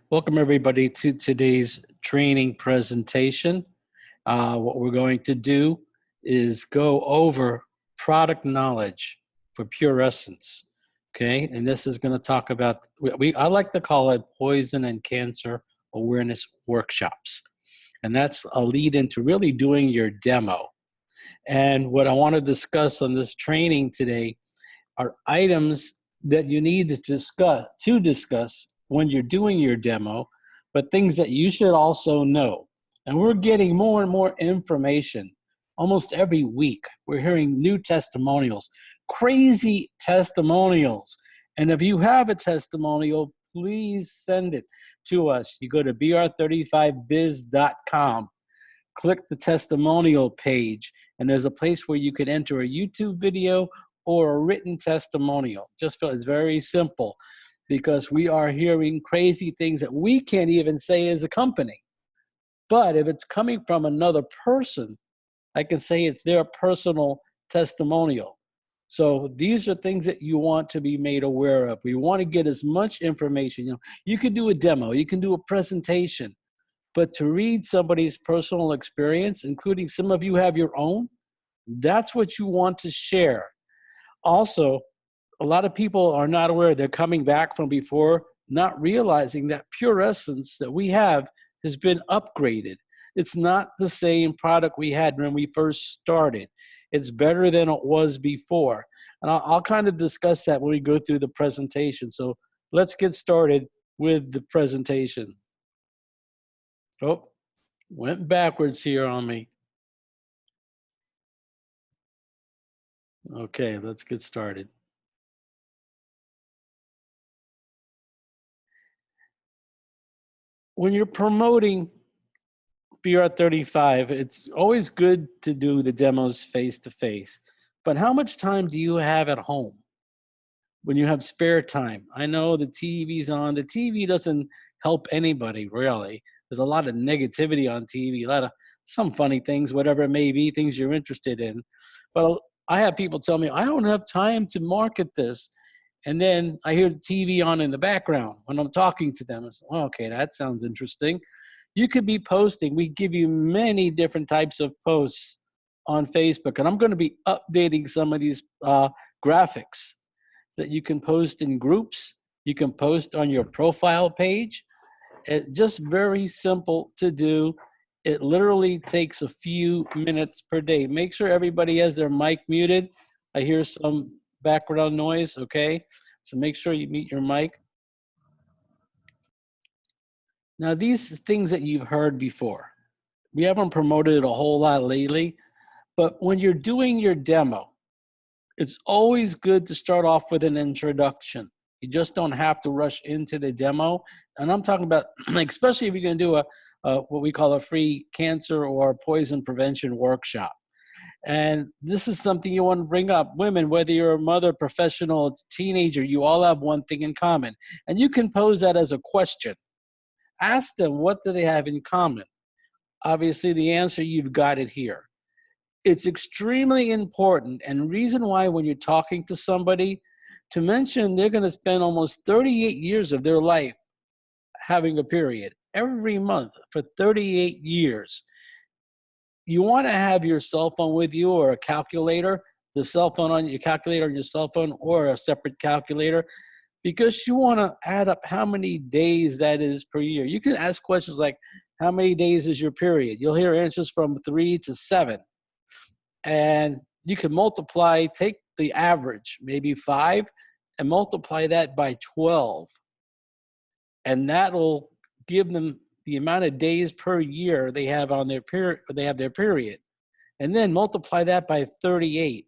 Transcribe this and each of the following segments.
Welcome everybody to today's training presentation. What we're going to do is go over product knowledge for PurEssence. Okay, and this is going to talk about, I like to call it poison and cancer awareness workshops. And that's a lead into really doing your demo. And what I want to discuss on this training today are items that you need to discuss when you're doing your demo, but things that you should also know. And we're getting more and more information almost every week. We're hearing new testimonials, crazy testimonials. And if you have a testimonial, please send it to us. You go to BR35biz.com, click the testimonial page, and there's a place where you can enter a YouTube video or a written testimonial. Just feel it's very simple, because we are hearing crazy things that we can't even say as a company. But if it's coming from another person, I can say it's their personal testimonial. So these are things that you want to be made aware of. We want to get as much information. You can do a demo, you can do a presentation, but to read somebody's personal experience, including some of you have your own, that's what you want to share. Also, a lot of people are not aware. They're coming back from before, not realizing that PurEssence that we have has been upgraded. It's not the same product we had when we first started. It's better than it was before. And I'll kind of discuss that when we go through the presentation. So let's get started with the presentation. Oh, went backwards here on me. Okay, let's get started. When you're promoting BR35, it's always good to do the demos face-to-face. But how much time do you have at home when you have spare time? I know the TV's on. The TV doesn't help anybody, really. There's a lot of negativity on TV, a lot of some funny things, whatever it may be, things you're interested in. But I have people tell me, I don't have time to market this. And then I hear the TV on in the background when I'm talking to them. It's, oh, okay, that sounds interesting. You could be posting. We give you many different types of posts on Facebook. And I'm going to be updating some of these graphics that you can post in groups. You can post on your profile page. It's just very simple to do. It literally takes a few minutes per day. Make sure everybody has their mic muted. I hear some background noise, okay? So make sure you mute your mic. Now, these things that you've heard before, we haven't promoted it a whole lot lately, but when you're doing your demo, it's always good to start off with an introduction. You just don't have to rush into the demo. And I'm talking about, especially if you're going to do what we call a free cancer or poison prevention workshop. And this is something you want to bring up. Women, whether you're a mother, professional, teenager, you all have one thing in common. And you can pose that as a question. Ask them, what do they have in common? Obviously, the answer, you've got it here. It's extremely important, and reason why when you're talking to somebody, to mention they're going to spend almost 38 years of their life having a period every month for 38 years. You want to have your cell phone with you or a calculator, the cell phone on your calculator on your cell phone or a separate calculator, because you want to add up how many days that is per year. You can ask questions like, how many days is your period? You'll hear answers from 3 to 7. And you can multiply, take the average, maybe 5, and multiply that by 12. And that'll give them the amount of days per year they have on their period. And then multiply that by 38.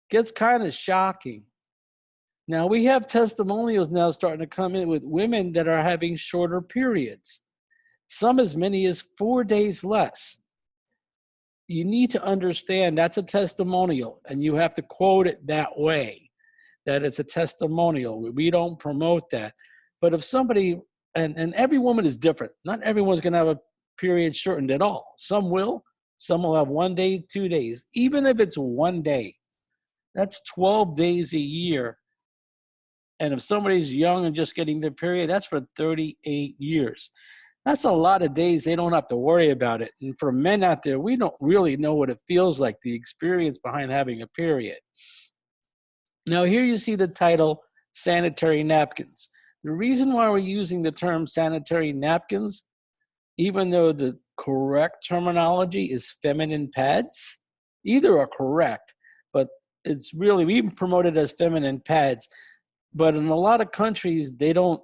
Gets kind of shocking. Now, we have testimonials now starting to come in with women that are having shorter periods, some as many as 4 days less. You need to understand that's a testimonial, and you have to quote it that way, that it's a testimonial. We don't promote that. But if somebody, and every woman is different. Not everyone's going to have a period shortened at all. Some will have 1 day, 2 days. Even if it's 1 day, that's 12 days a year And if somebody's young and just getting their period, that's for 38 years. That's a lot of days they don't have to worry about it. And for men out there, we don't really know what it feels like, the experience behind having a period. Now, here you see the title, sanitary napkins. The reason why we're using the term sanitary napkins, even though the correct terminology is feminine pads, either are correct, but it's really, we promote it as feminine pads, but in a lot of countries, they don't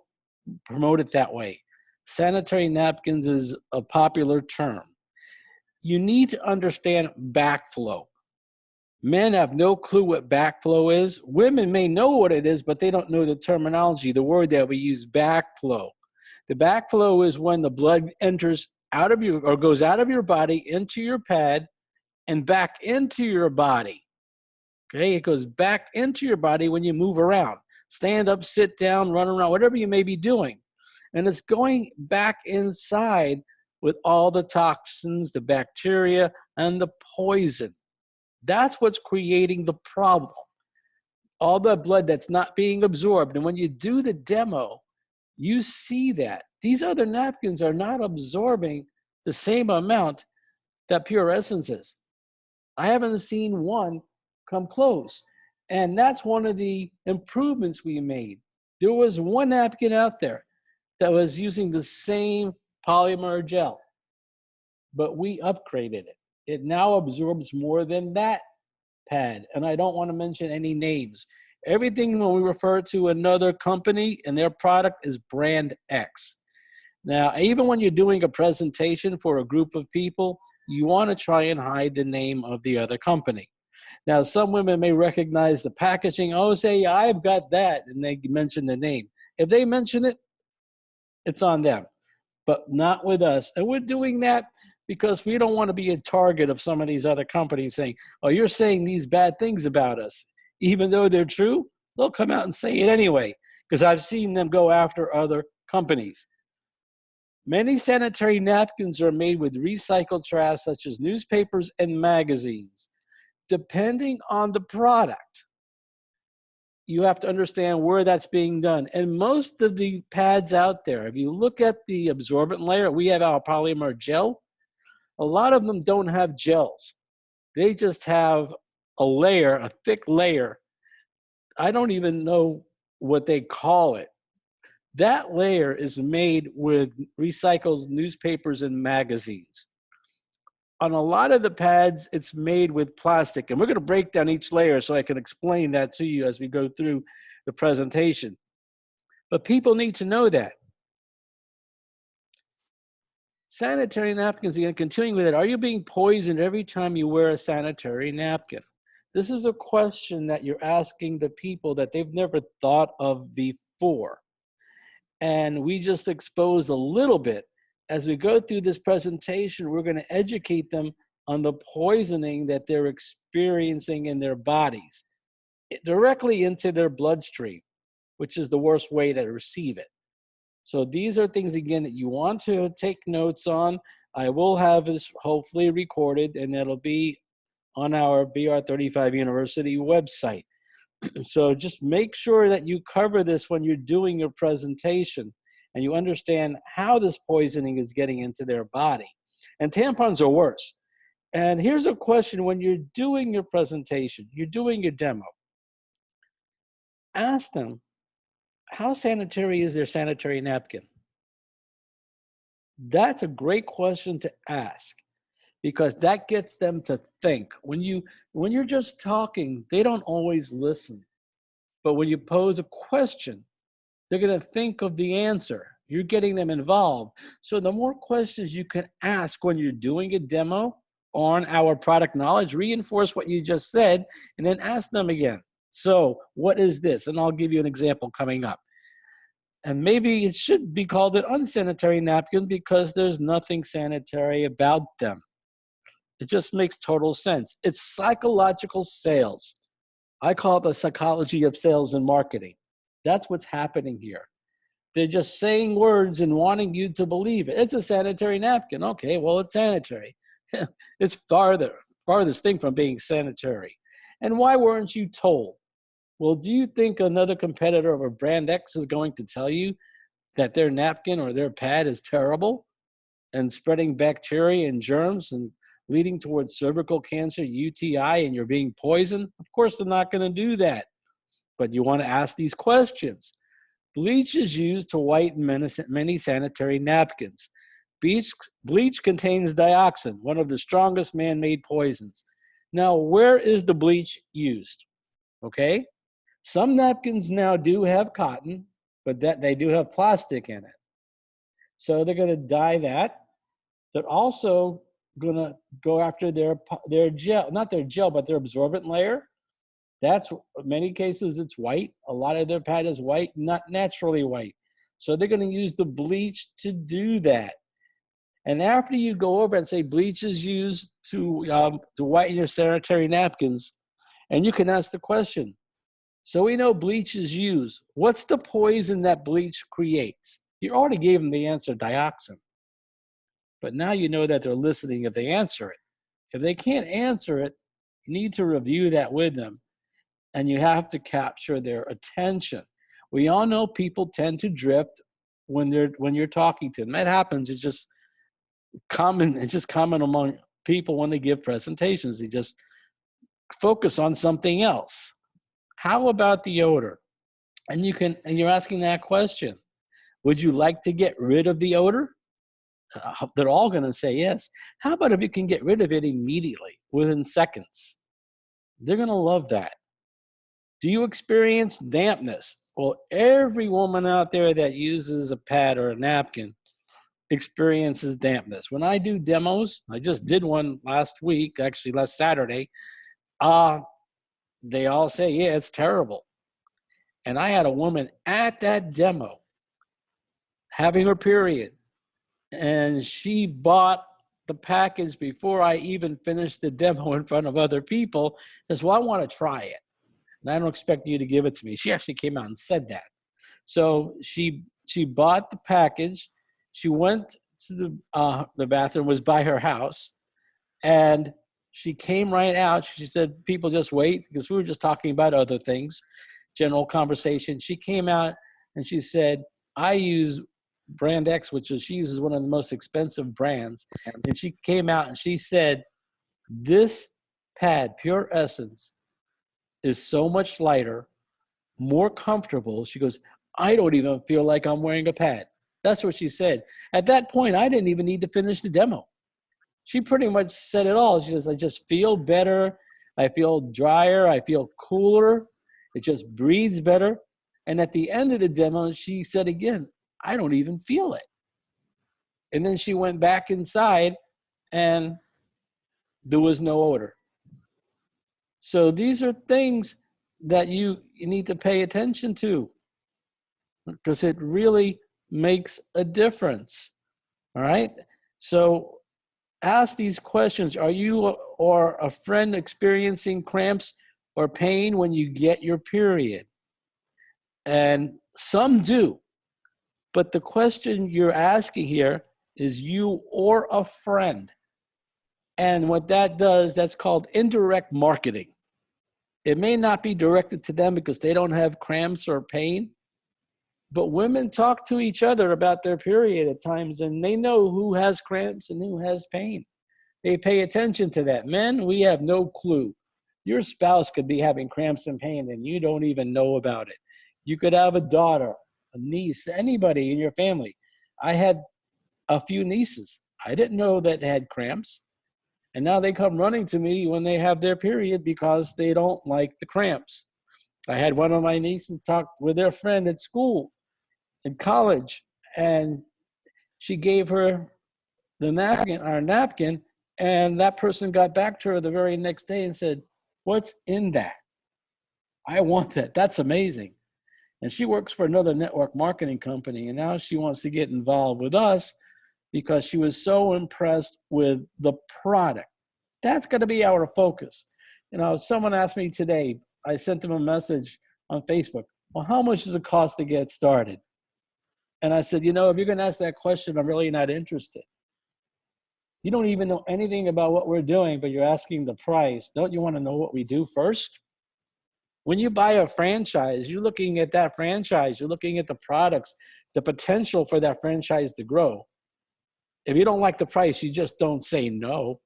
promote it that way. Sanitary napkins is a popular term. You need to understand backflow. Men have no clue what backflow is. Women may know what it is, but they don't know the terminology, the word that we use, backflow. The backflow is when the blood enters out of your, or goes out of your body into your pad and back into your body. Okay, it goes back into your body when you move around. Stand up, sit down, run around, whatever you may be doing. And it's going back inside with all the toxins, the bacteria, and the poison. That's what's creating the problem. All the blood that's not being absorbed. And when you do the demo, you see that these other napkins are not absorbing the same amount that PurEssence is. I haven't seen one come close. And that's one of the improvements we made. There was one napkin out there that was using the same polymer gel, but we upgraded it. It now absorbs more than that pad. And I don't want to mention any names. Everything when we refer to another company and their product is brand X. Now, even when you're doing a presentation for a group of people, you want to try and hide the name of the other company. Now, some women may recognize the packaging. Oh, say, I've got that, and they mention the name. If they mention it, it's on them, but not with us. And we're doing that because we don't want to be a target of some of these other companies saying, oh, you're saying these bad things about us. Even though they're true, they'll come out and say it anyway, because I've seen them go after other companies. Many sanitary napkins are made with recycled trash, such as newspapers and magazines. Depending on the product, you have to understand where that's being done. And most of the pads out there, if you look at the absorbent layer, we have our polymer gel. A lot of them don't have gels. They just have a layer, a thick layer. I don't even know what they call it. That layer is made with recycled newspapers and magazines. On a lot of the pads, it's made with plastic. And we're going to break down each layer so I can explain that to you as we go through the presentation. But people need to know that. Sanitary napkins, again, continuing with it. Are you being poisoned every time you wear a sanitary napkin? This is a question that you're asking the people that they've never thought of before. And we just exposed a little bit. As we go through this presentation, we're going to educate them on the poisoning that they're experiencing in their bodies, directly into their bloodstream, which is the worst way to receive it. So these are things, again, that you want to take notes on. I will have this hopefully recorded, and it'll be on our BR35 University website. So just make sure that you cover this when you're doing your presentation and you understand how this poisoning is getting into their body. And tampons are worse. And here's a question: when you're doing your presentation, you're doing your demo, ask them, how sanitary is their sanitary napkin? That's a great question to ask, because that gets them to think. When you're just talking, they don't always listen. But when you pose a question, they're going to think of the answer. You're getting them involved. So the more questions you can ask when you're doing a demo on our product knowledge, reinforce what you just said, and then ask them again. So what is this? And I'll give you an example coming up. And maybe it should be called an unsanitary napkin because there's nothing sanitary about them. It just makes total sense. It's psychological sales. I call it the psychology of sales and marketing. That's what's happening here. They're just saying words and wanting you to believe it. It's a sanitary napkin. Okay, well, it's sanitary. It's farthest thing from being sanitary. And why weren't you told? Well, do you think another competitor of a brand X is going to tell you that their napkin or their pad is terrible and spreading bacteria and germs and leading towards cervical cancer, UTI, and you're being poisoned? Of course, they're not going to do that. But you want to ask these questions. Bleach is used to whiten many sanitary napkins. Bleach contains dioxin, one of the strongest man-made poisons. Now, where is the bleach used? Okay? Some napkins now do have cotton, but that they do have plastic in it. So they're going to dye that. They're also going to go after their gel, not their gel, but their absorbent layer. That's, in many cases, it's white. A lot of their pad is white, not naturally white. So they're going to use the bleach to do that. And after you go over and say bleach is used to whiten your sanitary napkins, and you can ask the question, so we know bleach is used. What's the poison that bleach creates? You already gave them the answer, dioxin. But now you know that they're listening if they answer it. If they can't answer it, you need to review that with them. And you have to capture their attention. We all know people tend to drift when you're talking to them. That happens. It's just common. It's just common among people when they give presentations. They just focus on something else. How about the odor? And you're asking that question. Would you like to get rid of the odor? They're all going to say yes. How about if you can get rid of it immediately, within seconds? They're going to love that. Do you experience dampness? Well, every woman out there that uses a pad or a napkin experiences dampness. When I do demos, I just did one last week, actually last Saturday, they all say, yeah, it's terrible. And I had a woman at that demo having her period, and she bought the package before I even finished the demo in front of other people. Says, well, I want to try it. And I don't expect you to give it to me. She actually came out and said that. So she bought the package. She went to the bathroom, was by her house, and she came right out. She said, people just wait, because we were just talking about other things, general conversation. She came out and she said, I use brand X, she uses one of the most expensive brands. And she came out and she said, this pad, PurEssence, is so much lighter, more comfortable. She goes, I don't even feel like I'm wearing a pad. That's what she said. At that point, I didn't even need to finish the demo. She pretty much said it all. She says, I just feel better. I feel drier. I feel cooler. It just breathes better. And at the end of the demo, she said again, I don't even feel it. And then she went back inside and there was no odor. So these are things that you need to pay attention to, because it really makes a difference. All right. So ask these questions. Are you or a friend experiencing cramps or pain when you get your period? And some do. But the question you're asking here is you or a friend. And what that does, that's called indirect marketing. It may not be directed to them because they don't have cramps or pain, but women talk to each other about their period at times, and they know who has cramps and who has pain. They pay attention to that. Men, we have no clue. Your spouse could be having cramps and pain and you don't even know about it. You could have a daughter, a niece, anybody in your family. I had a few nieces. I didn't know that they had cramps. And now they come running to me when they have their period because they don't like the cramps. I had one of my nieces talk with their friend at school, in college, and she gave her the napkin, our napkin, and that person got back to her the very next day and said, what's in that? I want that. That's amazing. And she works for another network marketing company, and now she wants to get involved with us because she was so impressed with the product. That's going to be our focus. You know, someone asked me today, I sent them a message on Facebook, well, how much does it cost to get started? And I said, you know, if you're going to ask that question, I'm really not interested. You don't even know anything about what we're doing, but you're asking the price. Don't you want to know what we do first? When you buy a franchise, you're looking at that franchise, you're looking at the products, the potential for that franchise to grow. If you don't like the price, you just don't say no.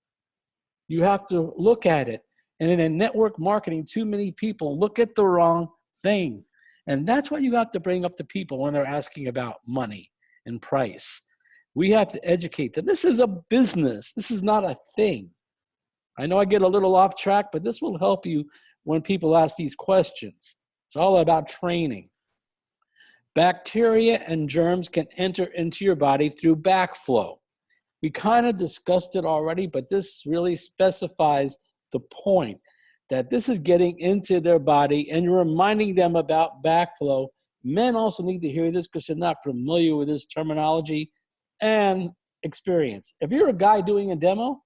You have to look at it. And in a network marketing, too many people look at the wrong thing. And that's what you have to bring up to people when they're asking about money and price. We have to educate them. This is a business. This is not a thing. I know I get a little off track, but this will help you when people ask these questions. It's all about training. Bacteria and germs can enter into your body through backflow. We kind of discussed it already, but this really specifies the point that this is getting into their body and you're reminding them about backflow. Men also need to hear this because they're not familiar with this terminology and experience. If you're a guy doing a demo,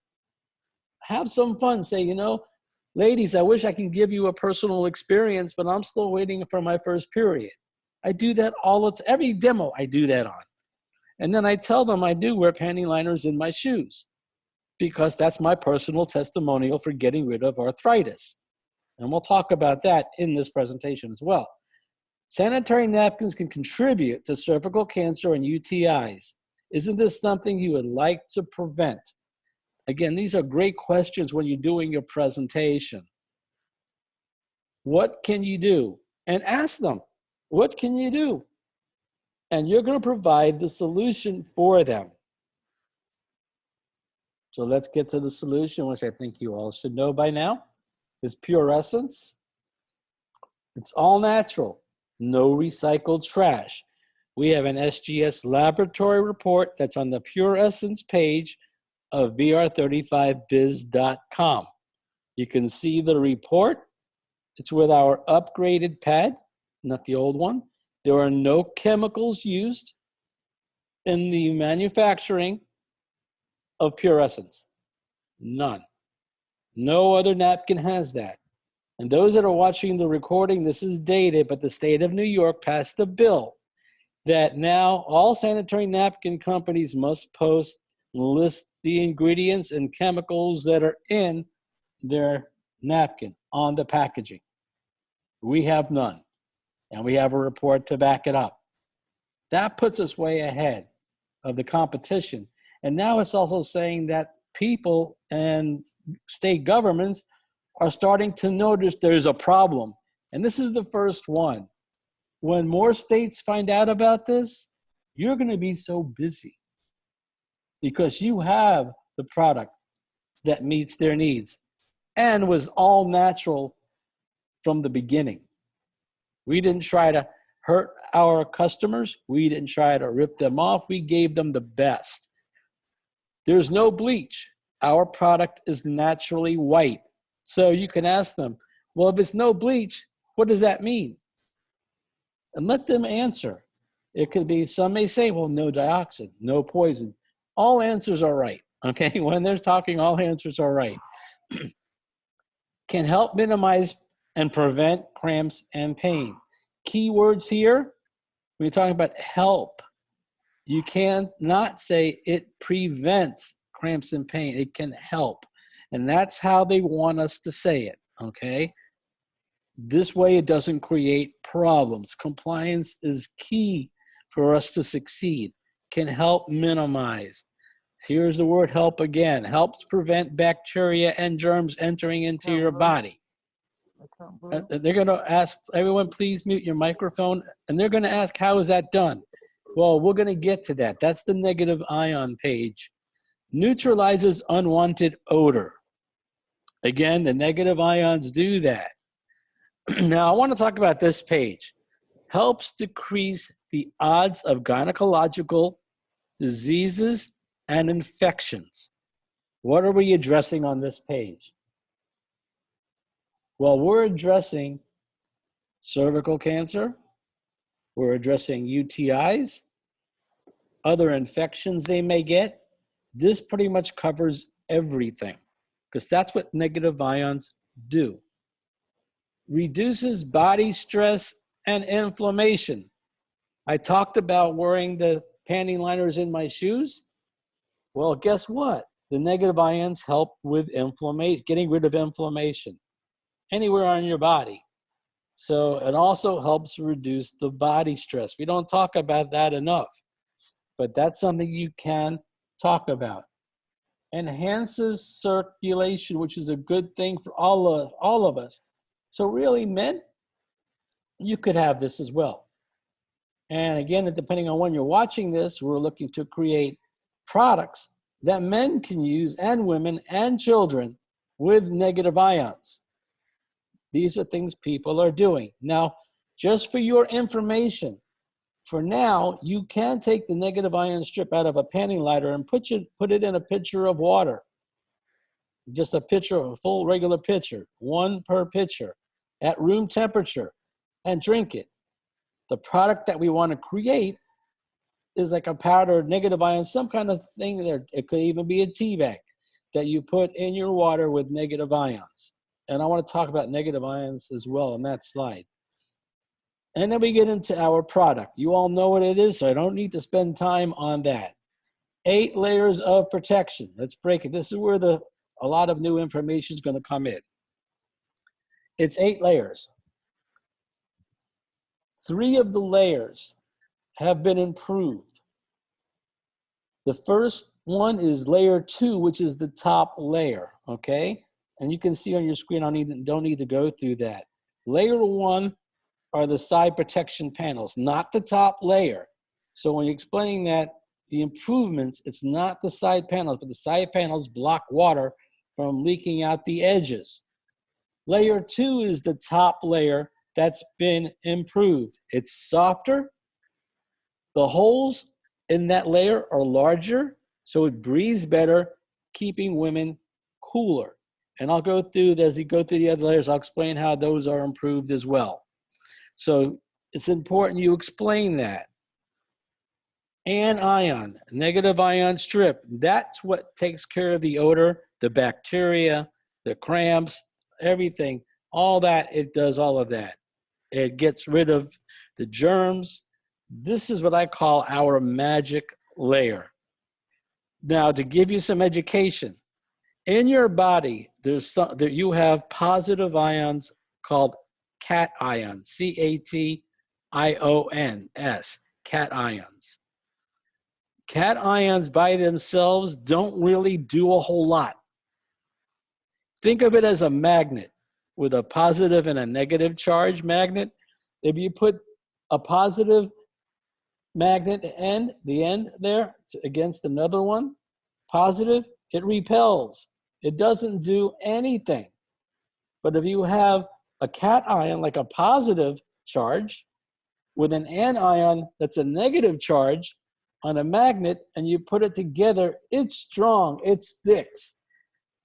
have some fun. Say, you know, ladies, I wish I can give you a personal experience, but I'm still waiting for my first period. I do that every demo I do that on. And then I tell them I do wear panty liners in my shoes because that's my personal testimonial for getting rid of arthritis. And we'll talk about that in this presentation as well. Sanitary napkins can contribute to cervical cancer and UTIs. Isn't this something you would like to prevent? Again, these are great questions when you're doing your presentation. What can you do? And ask them, what can you do? And you're going to provide the solution for them. So let's get to the solution, which I think you all should know by now. It's PurEssence. It's all natural, no recycled trash. We have an SGS laboratory report that's on the PurEssence page of BR35biz.com. You can see the report. It's with our upgraded pad, not the old one. There are no chemicals used in the manufacturing of PurEssence. None. No other napkin has that. And those that are watching the recording, this is dated, but the state of New York passed a bill that now all sanitary napkin companies must post and list the ingredients and chemicals that are in their napkin on the packaging. We have none. And we have a report to back it up. That puts us way ahead of the competition. And now it's also saying that people and state governments are starting to notice there's a problem. And this is the first one. When more states find out about this, you're going to be so busy because you have the product that meets their needs and was all natural from the beginning. We didn't try to hurt our customers. We didn't try to rip them off. We gave them the best. There's no bleach. Our product is naturally white. So you can ask them, well, if it's no bleach, what does that mean? And let them answer. It could be, some may say, well, no dioxin, no poison. All answers are right, okay? When they're talking, all answers are right. Can help minimize and prevent cramps and pain. Key words here, when you're talking about help, you cannot say it prevents cramps and pain. It can help. And that's how they want us to say it, okay? This way it doesn't create problems. Compliance is key for us to succeed. Can help minimize. Here's the word help again. Helps prevent bacteria and germs entering into your body. They're going to ask, everyone please mute your microphone. And they're going to ask, how is that done? Well, we're going to get to that. That's the negative ion page. Neutralizes unwanted odor. Again, the negative ions do that. Now, I want to talk about this page. Helps decrease the odds of gynecological diseases and infections. What are we addressing on this page? Well, we're addressing cervical cancer. We're addressing UTIs, other infections they may get. This pretty much covers everything because that's what negative ions do. Reduces body stress and inflammation. I talked about wearing the panty liners in my shoes. Well, guess what? The negative ions help with inflammation, getting rid of inflammation anywhere on your body. So it also helps reduce the body stress. We don't talk about that enough, but that's something you can talk about. Enhances circulation, which is a good thing for all of us. So really, men, you could have this as well. And again, depending on when you're watching this, we're looking to create products that men can use, and women and children, with negative ions. These are things people are doing. Now, just for your information, for now, you can take the negative ion strip out of a panty liner and put it in a pitcher of water. Just a pitcher, a full regular pitcher, one per pitcher, at room temperature, and drink it. The product that we want to create is like a powder, negative ion, some kind of thing there. It could even be a tea bag that you put in your water with negative ions. And I want to talk about negative ions as well in that slide. And then we get into our product. You all know what it is, so I don't need to spend time on that. 8 layers of protection. Let's break it. This is where a lot of new information is going to come in. It's 8 layers. 3 of the layers have been improved. The first one is layer 2, which is the top layer, okay? And you can see on your screen, don't need to go through that. Layer 1 are the side protection panels, not the top layer. So when you're explaining that, the improvements, it's not the side panels, but the side panels block water from leaking out the edges. Layer 2 is the top layer that's been improved. It's softer. The holes in that layer are larger, so it breathes better, keeping women cooler. And I'll go through, as you go through the other layers, I'll explain how those are improved as well. So it's important you explain that. Anion, negative ion strip, that's what takes care of the odor, the bacteria, the cramps, everything, all that, it does all of that. It gets rid of the germs. This is what I call our magic layer. Now, to give you some education, in your body, you have positive ions called cations, C-A-T-I-O-N-S, cations. Cations by themselves don't really do a whole lot. Think of it as a magnet with a positive and a negative charge magnet. If you put a positive magnet end, the end there, against another one, positive, it repels. It doesn't do anything. But if you have a cation, like a positive charge, with an anion that's a negative charge on a magnet, and you put it together, it's strong, it sticks.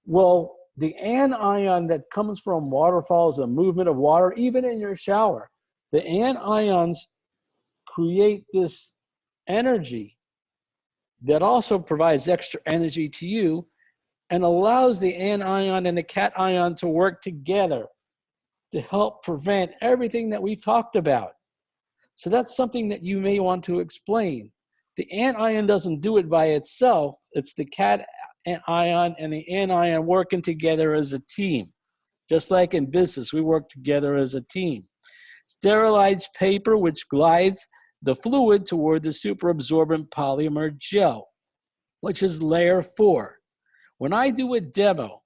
Well, the anion that comes from waterfalls, a movement of water, even in your shower, the anions create this energy that also provides extra energy to you and allows the anion and the cation to work together to help prevent everything that we've talked about. So that's something that you may want to explain. The anion doesn't do it by itself. It's the cation and the anion working together as a team. Just like in business, we work together as a team. Sterilized paper, which glides the fluid toward the superabsorbent polymer gel, which is layer 4. When I do a demo,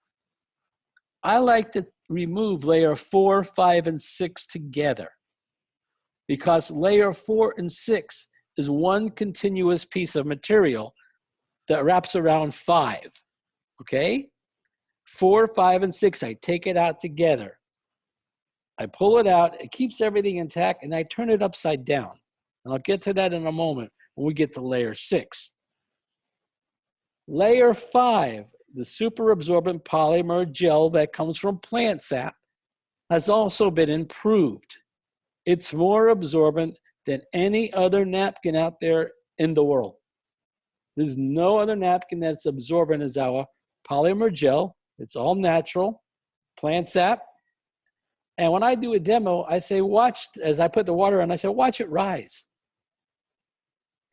I like to remove layer 4, 5, and 6 together, because layer 4 and 6 is one continuous piece of material that wraps around 5, okay? 4, 5, and 6, I take it out together. I pull it out, it keeps everything intact, and I turn it upside down. And I'll get to that in a moment when we get to layer 6. Layer 5, the superabsorbent polymer gel that comes from plant sap, has also been improved. It's more absorbent than any other napkin out there in the world. There's no other napkin that's absorbent as our polymer gel. It's all natural, plant sap. And when I do a demo, I say, watch, as I put the water in, I say, watch it rise.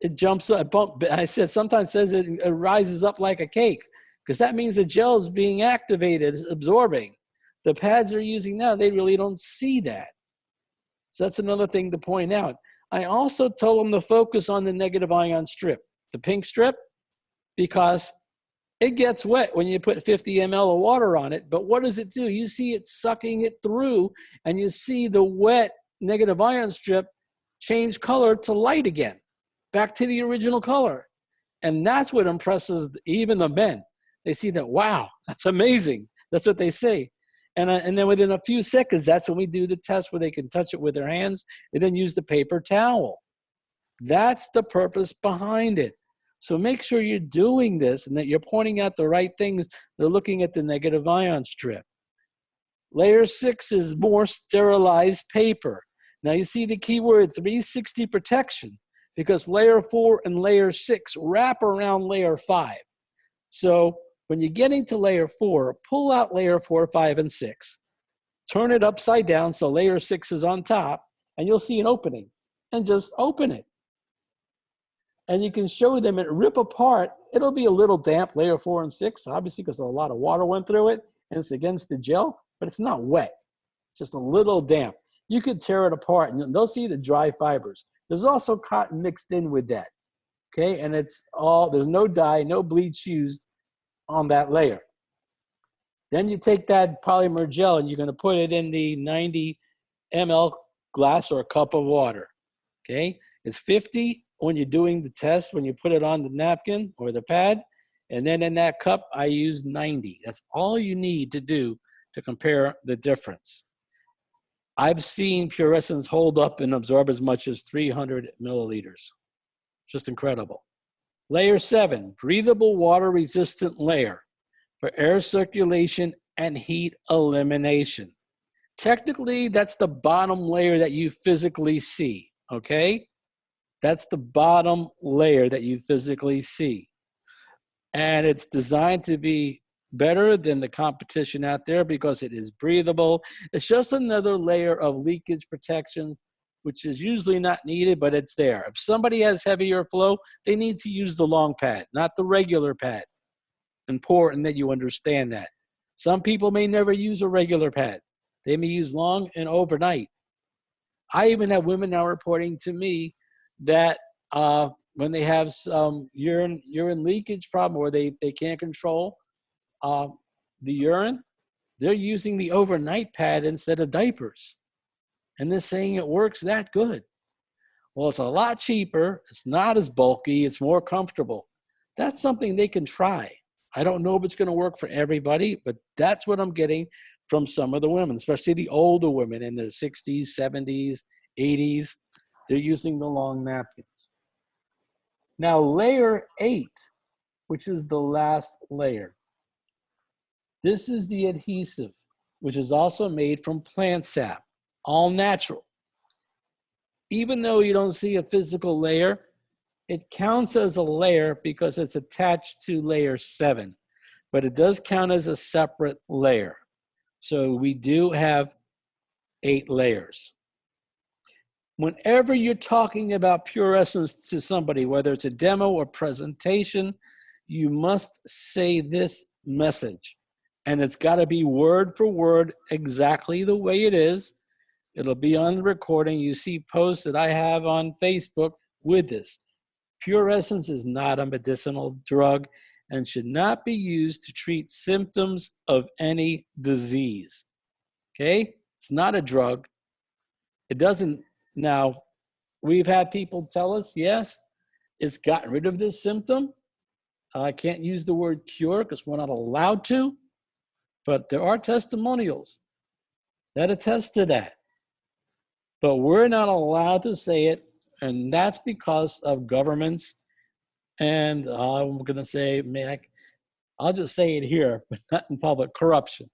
It jumps up, I said, sometimes says it rises up like a cake, because that means the gel is being activated, it's absorbing. The pads they're using now, they really don't see that. So that's another thing to point out. I also told them to focus on the negative ion strip, the pink strip, because it gets wet when you put 50 ml of water on it. But what does it do? You see it sucking it through, and you see the wet negative ion strip change color to light again, back to the original color. And that's what impresses even the men. They see that, wow, that's amazing. That's what they say. And then within a few seconds, that's when we do the test where they can touch it with their hands and then use the paper towel. That's the purpose behind it. So make sure you're doing this and that you're pointing out the right things. They're looking at the negative ion strip. Layer 6 is more sterilized paper. Now you see the keyword 360 protection, because layer 4 and layer 6 wrap around layer 5. So when you're getting to layer 4, pull out layer 4, 5, and 6. Turn it upside down so layer 6 is on top, and you'll see an opening. And just open it. And you can show them it rip apart. It'll be a little damp, layer 4 and 6, obviously because a lot of water went through it, and it's against the gel, but it's not wet. It's just a little damp. You could tear it apart, and they'll see the dry fibers. There's also cotton mixed in with that, okay? And it's all, there's no dye, no bleach used on that layer. Then you take that polymer gel and you're going to put it in the 90 ml glass or cup of water, okay? It's 50 when you're doing the test, when you put it on the napkin or the pad, and then in that cup, I use 90. That's all you need to do to compare the difference. I've seen PurEssence hold up and absorb as much as 300 milliliters. Just incredible. Layer 7, breathable water-resistant layer for air circulation and heat elimination. Technically, that's the bottom layer that you physically see, okay? That's the bottom layer that you physically see. And it's designed to be better than the competition out there because it is breathable. It's just another layer of leakage protection, which is usually not needed, but it's there. If somebody has heavier flow, they need to use the long pad, not the regular pad. Important that you understand that. Some people may never use a regular pad. They may use long and overnight. I even have women now reporting to me that when they have some urine leakage problem or they can't control the urine, they're using the overnight pad instead of diapers. And they're saying it works that good. Well, it's a lot cheaper. It's not as bulky. It's more comfortable. That's something they can try. I don't know if it's going to work for everybody, but that's what I'm getting from some of the women, especially the older women in their 60s, 70s, 80s. They're using the long napkins. Now, layer 8, which is the last layer. This is the adhesive, which is also made from plant sap, all natural. Even though you don't see a physical layer, it counts as a layer because it's attached to layer 7, but it does count as a separate layer. So we do have 8 layers. Whenever you're talking about PurEssence to somebody, whether it's a demo or presentation, you must say this message. And it's got to be word for word exactly the way it is. It'll be on the recording. You see posts that I have on Facebook with this. PurEssence is not a medicinal drug and should not be used to treat symptoms of any disease. Okay? It's not a drug. It doesn't. Now, we've had people tell us, yes, it's gotten rid of this symptom. I can't use the word cure because we're not allowed to, but there are testimonials that attest to that. But we're not allowed to say it, and that's because of governments. And I'm going to say, I'll just say it here, but not in public, corruption.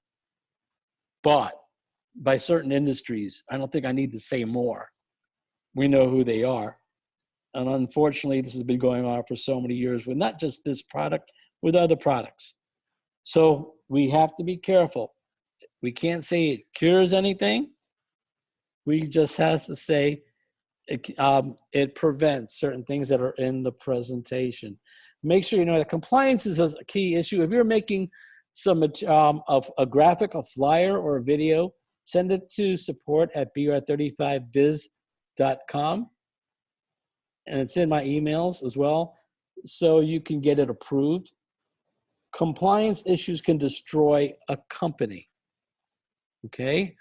But by certain industries, I don't think I need to say more. We know who they are. And unfortunately, this has been going on for so many years with not just this product, with other products. So we have to be careful. We can't say it cures anything. We just have to say it prevents certain things that are in the presentation. Make sure you know that compliance is a key issue. If you're making some of a graphic, a flyer, or a video, send it to support@br35biz.com. And it's in my emails as well, so you can get it approved. Compliance issues can destroy a company, okay?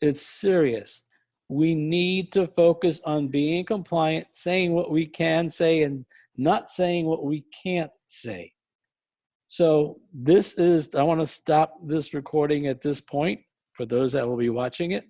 It's serious. We need to focus on being compliant, saying what we can say and not saying what we can't say. So I want to stop this recording at this point for those that will be watching it.